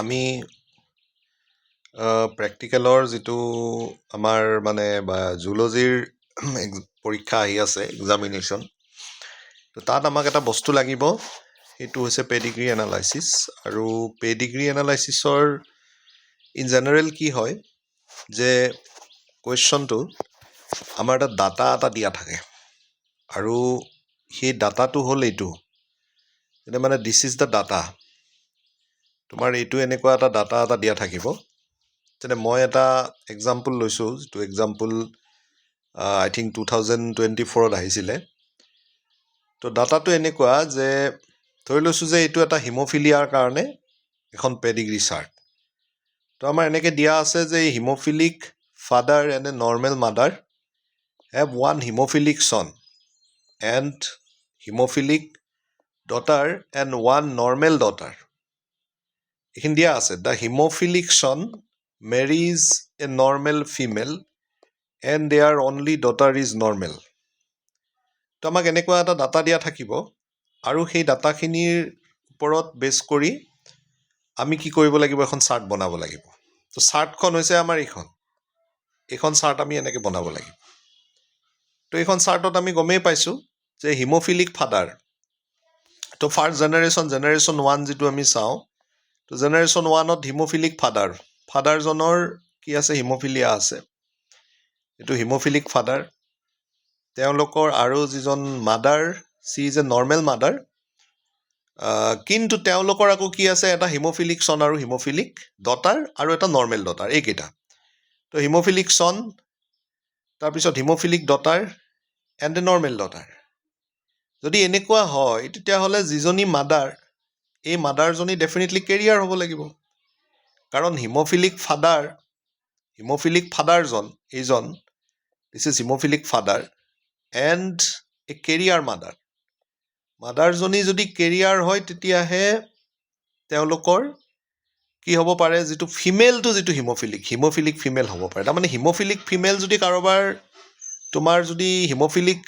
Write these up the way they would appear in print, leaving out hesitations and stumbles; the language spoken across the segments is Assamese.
আমি প্ৰেক্টিকেলৰ যিটো আমাৰ মানে বা জুলজিৰ পৰীক্ষা আহি আছে এক্সামিনেশ্যন, তো তাত আমাক এটা বস্তু লাগিব, সেইটো হৈছে পেডিগ্ৰী এনালাইচিছ। আৰু পেডিগ্ৰী এনালাইচিছৰ ইন জেনেৰেল কি হয় যে কুৱেশ্যনটো আমাৰ এটা ডাটা এটা দিয়া থাকে, আৰু সেই ডাটাটো হ'ল এইটো, এতিয়া মানে দিছ ইজ দ্য ডাটা। তোমাৰ এইটো এনেকুৱা এটা ডাটা এটা দিয়া থাকিব, যেনে মই এটা এক্সাম্পল লৈছোঁ, যিটো এক্সাম্পল আই থিংক 2024 আহিছিলে। তো ডাটাটো এনেকুৱা যে ধৰি লৈছোঁ যে এইটো এটা হিম'ফিলিয়াৰ কাৰণে এখন পেডিগ্ৰী চাৰ্ট। তো আমাৰ এনেকৈ দিয়া আছে যে haemophilic father and a normal mother have one haemophilic son and haemophilic daughter and one normal daughter. এইখিনি দিয়া আছে, the haemophilic son marries a normal female and their only daughter is normal. তো আমাক এনেকুৱা এটা ডাটা দিয়া থাকিব, আৰু সেই ডাটাখিনিৰ ওপৰত বেছ কৰি আমি কি কৰিব লাগিব, এখন চাৰ্ট বনাব লাগিব। তো চাৰ্টখন হৈছে আমাৰ এইখন চাৰ্ট আমি এনেকৈ বনাব লাগিব। তো এইখন চাৰ্টত আমি গমেই পাইছোঁ যে হিম'ফিলিক ফাদাৰ, তো ফাৰ্ষ্ট জেনেৰেশ্যন 1 যিটো আমি চাওঁ, তো জেনেৰেশ্যন 1ত হিম'ফিলিক ফাদাৰজনৰ কি আছে, হিম'ফিলিয়া আছে, এইটো হিম'ফিলিক ফাদাৰ। তেওঁলোকৰ আৰু যিজন mother, C is a normal mother, কিন্তু তেওঁলোকৰ আকৌ কি আছে, এটা হিম'ফিলিক চন আৰু হিম'ফিলিক ডটাৰ আৰু এটা নৰ্মেল ডটাৰ, এইকেইটা। তো হিম'ফিলিক চন, তাৰপিছত haemophilic daughter and a normal daughter. যদি এনেকুৱা হয়, তেতিয়াহ'লে যিজনী মাদাৰ, এই মাদাৰজনী ডেফিনেটলি কেৰিয়াৰ হ'ব লাগিব, কাৰণ হিম'ফিলিক ফাদাৰজন এইজন, this is haemophilic father and a carrier মাদাৰজনী যদি কেৰিয়াৰ হয়, তেতিয়াহে তেওঁলোকৰ কি হ'ব পাৰে, যিটো ফিমেলটো যিটো হিম'ফিলিক ফিমেল হ'ব পাৰে। তাৰমানে হিম'ফিলিক ফিমেল যদি কাৰোবাৰ, তোমাৰ যদি হিম'ফিলিক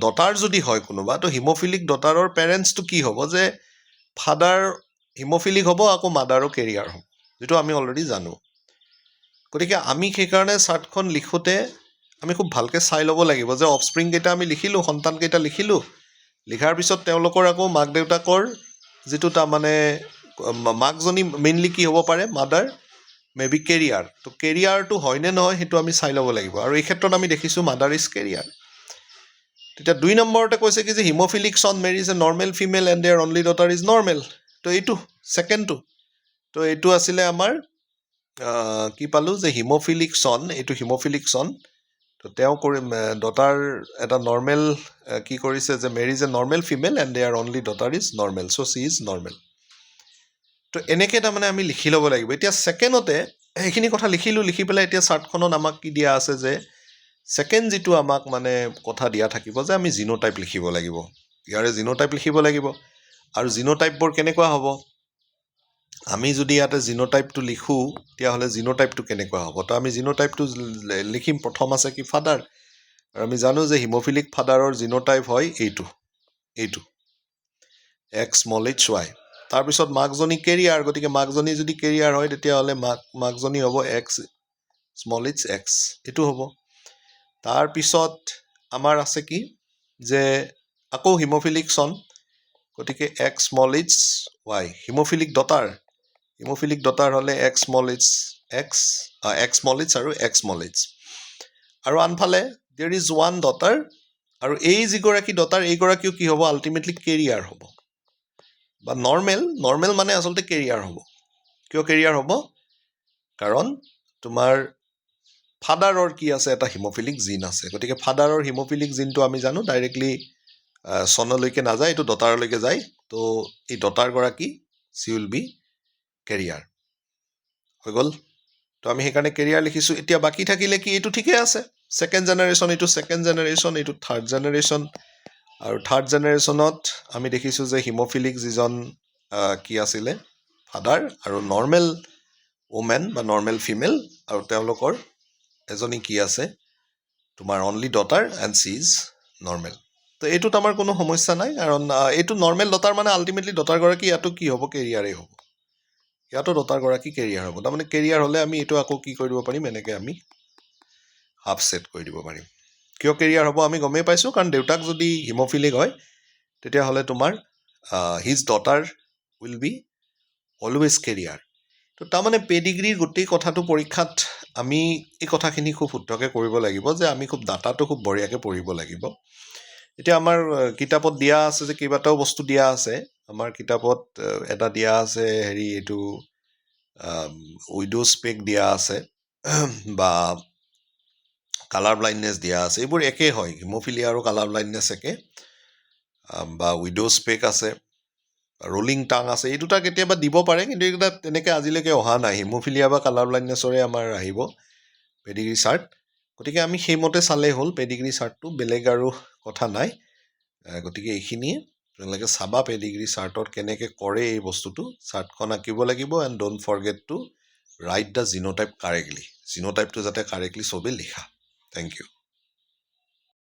ডটাৰ যদি হয় কোনোবা, তো হিম'ফিলিক ডটাৰৰ পেৰেণ্টছটো কি হ'ব, যে ফাদাৰ হিম'ফিলিক হ'ব, আকৌ মাদাৰো কেৰিয়াৰ হ'ব, যিটো আমি অলৰেডি জানো। গতিকে আমি সেইকাৰণে চাৰ্টখন লিখোঁতে আমি খুব ভালকৈ চাই ল'ব লাগিব যে অফস্প্ৰিংকেইটা আমি লিখিলোঁ, সন্তানকেইটা লিখিলোঁ, লিখাৰ পিছত তেওঁলোকৰ আকৌ মাক দেউতাকৰ যিটো তাৰমানে মাকজনী মেইনলি কি হ'ব পাৰে, মাদাৰ, মে বি কেৰিয়াৰ। তো কেৰিয়াৰটো হয়নে নহয় সেইটো আমি চাই ল'ব লাগিব, আৰু এই ক্ষেত্ৰত আমি দেখিছোঁ মাদাৰ ইজ কেৰিয়াৰ। তেতিয়া 2 নম্বৰতে কৈছে কি যে hemophilic son marries a normal female and their only daughter is normal. তো এইটো ছেকেণ্ডটো, তো এইটো আছিলে আমাৰ কি পালোঁ যে হিম'ফিলিক চন, এইটো হিম'ফিলিক চন। তো তেওঁ ডটাৰ এটা নৰ্মেল কি কৰিছে, যে marries a normal female and their only daughter is normal, so' she is normal. তো এনেকৈ তাৰমানে আমি লিখি ল'ব লাগিব। এতিয়া ছেকেণ্ডতে সেইখিনি কথা লিখিলোঁ, লিখি পেলাই এতিয়া চাৰ্টখনত আমাক কি দিয়া আছে, যে ছেকেণ্ড যিটো আমাক মানে কথা দিয়া থাকিব, যে আমি জিনোটাইপ লিখিব লাগিব, ইয়াৰে জিনোটাইপ লিখিব লাগিব। আৰু জিনোটাইপবোৰ কেনেকুৱা হ'ব, আমি যদি ইয়াতে জিনোটাইপটো লিখোঁ, তেতিয়াহ'লে জিনোটাইপটো কেনেকুৱা হ'ব। তো আমি জিনোটাইপটো লিখিম, প্ৰথম আছে কি ফাদাৰ, আৰু আমি জানো যে হিম'ফিলিক ফাদাৰৰ জিনোটাইপ হয় এইটো XHY। তাৰপিছত মাকজনী কেৰিয়াৰ, গতিকে মাকজনী যদি কেৰিয়াৰ হয়, তেতিয়াহ'লে মাকজনী হ'ব XH, এইটো হ'ব। তাৰপিছত আমাৰ আছে কি, যে আকৌ হিম'ফিলিক চন, গতিকে XHY। হিম'ফিলিক ডটাৰ হ'লে XH আৰু XH। আৰু আনফালে দেয়াৰ ইজ ওৱান ডটাৰ, আৰু এই যিগৰাকী ডটাৰ, এইগৰাকীও কি হ'ব, আল্টিমেটলি কেৰিয়াৰ হ'ব, বা নৰ্মেল মানে আচলতে কেৰিয়াৰ হ'ব। কিয় কেৰিয়াৰ হ'ব, কাৰণ তোমাৰ ফাদাৰৰ কি আছে, এটা হিম'ফিলিক জিন আছে, গতিকে ফাদাৰৰ হিম'ফিলিক জিনটো আমি জানো ডাইৰেক্টলি চনলৈকে নাযায়, এইটো ডটাৰলৈকে যায়। তো এই ডটাৰগৰাকী চি উইল বি কেৰিয়াৰ হৈ গ'ল। তো আমি সেইকাৰণে কেৰিয়াৰ লিখিছোঁ। এতিয়া বাকী থাকিলে কি, এইটো ঠিকে আছে, ছেকেণ্ড জেনেৰেশ্যন, এইটো থাৰ্ড জেনেৰেশ্যন। আৰু থাৰ্ড জেনেৰেশ্যনত আমি দেখিছোঁ যে হিম'ফিলিক যিজন কি আছিলে, ফাদাৰ, আৰু নৰ্মেল ওমেন বা নৰ্মেল ফিমেল, আৰু তেওঁলোকৰ এজনী কি আছে, তোমাৰ only daughter and C is normal. তো এইটোত আমাৰ কোনো সমস্যা নাই, কাৰণ এইটো নৰ্মেল ডটাৰ মানে আল্টিমেটলি ডটাৰগৰাকী ইয়াতো কি হ'ব, কেৰিয়াৰেই হ'ব। ইয়াতো দতাৰগৰাকী কেৰিয়াৰ হ'ব তাৰমানে কেৰিয়াৰ হ'লে আমি এইটো আকৌ কি কৰি দিব পাৰিম এনেকৈ আমি হাফ ছেট কৰি দিব পাৰিম কিয় কেৰিয়াৰ হ'ব আমি গমেই পাইছোঁ কাৰণ দেউতাক যদি হিম'ফিলিক হয় তেতিয়াহ'লে তোমাৰ his daughter will be always career তো তাৰমানে পেডিগ্ৰীৰ গোটেই কথাটো পৰীক্ষাত আমি এই কথাখিনি খুব শুদ্ধকৈ কৰিব লাগিব যে আমি খুব ডাটাটো খুব বঢ়িয়াকৈ পঢ়িব লাগিব এতিয়া আমাৰ কিতাপত দিয়া আছে যে কেইবাটাও বস্তু দিয়া আছে আমাৰ কিতাপত এটা দিয়া আছে হেৰি এইটো উইড'জ পেক দিয়া আছে বা কালাৰ ব্লাইণ্ডনেছ দিয়া আছে এইবোৰ একেই হয় হিম'ফিলিয়া আৰু কালাৰ ব্লাইণ্ডনেছ একে বা উইড'জ পেক আছে ৰোলিং টাং আছে এই দুটা কেতিয়াবা দিব পাৰে কিন্তু এইকেইটা তেনেকৈ আজিলৈকে অহা নাই হিম'ফিলিয়া বা কালাৰ ব্লাইণ্ডনেছৰে আমাৰ আহিব পেডিগ্ৰী চাৰ্ট গতিকে আমি সেইমতে চালেই হ'ল পেডিগ্ৰী চাৰ্টটো বেলেগ আৰু কথা নাই গতিকে এইখিনিয়ে তোমালোকে চাবা পেডিগ্ৰী চাৰ্টত কেনেকৈ কৰে এই বস্তুটো চাৰ্টখন আঁকিব লাগিব and don't forget to write the genotype correctly জিনোটাইপটো যাতে কাৰেক্টলি চবেই লিখা থেংক ইউ